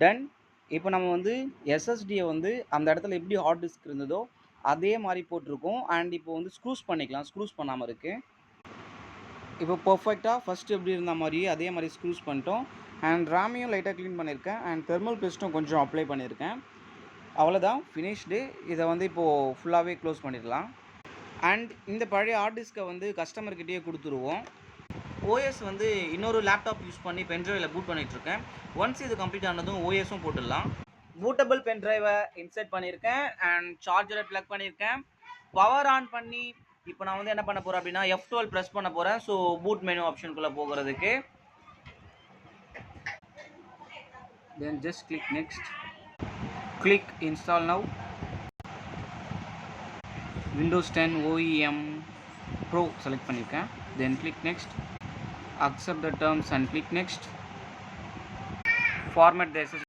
Ton. இப்போ நம்ம வந்து எஸ்எஸ்டியை வந்து அந்த இடத்துல எப்படி ஹார்ட் டிஸ்க் இருந்ததோ அதே மாதிரி போட்டிருக்கோம். அண்ட் இப்போ வந்து ஸ்க்ரூஸ் பண்ணிக்கலாம். ஸ்க்ரூஸ் பண்ணாமல் இருக்குது. இப்போ பர்ஃபெக்டாக ஃபஸ்ட்டு எப்படி இருந்த மாதிரியே அதே மாதிரி ஸ்க்ரூஸ் பண்ணிட்டோம். அண்ட் ரேமையும் லைட்டாக க்ளீன் பண்ணியிருக்கேன். அண்ட் தெர்மல் பேஸ்ட்டும் கொஞ்சம் அப்ளை பண்ணியிருக்கேன். அவ்வளோதான், ஃபினிஷ்டு. இதை வந்து இப்போது ஃபுல்லாகவே க்ளோஸ் பண்ணிடலாம். அண்ட் இந்த பழைய ஹார்ட் டிஸ்க்கை வந்து கஸ்டமர்கிட்டயே கொடுத்துருவோம். ஓஎஸ் வந்து இன்னொரு லேப்டாப் யூஸ் பண்ணி பென்ட்ரைவில் பூட் பண்ணிகிட்ருக்கேன். ஒன்ஸ் இது கம்ப்ளீட் ஆனதும் ஓஎஸும் போட்டுடலாம். பூட்டபிள் பென்ட்ரைவை இன்சர்ட் பண்ணியிருக்கேன். அண்ட் சார்ஜரை ப்ளக் பண்ணியிருக்கேன். பவர் ஆன் பண்ணி இப்போ நான் வந்து என்ன பண்ண போகிறேன் அப்படின்னா F12 ப்ரெஸ் பண்ண போகிறேன். ஸோ பூட் மெனு ஆப்ஷனுக்குள்ளே போகிறதுக்கு. Then just click next. Click install now. Windows 10 OEM Pro select பண்ணியிருக்கேன். Then click next. accept the terms and click next. Format the SSD.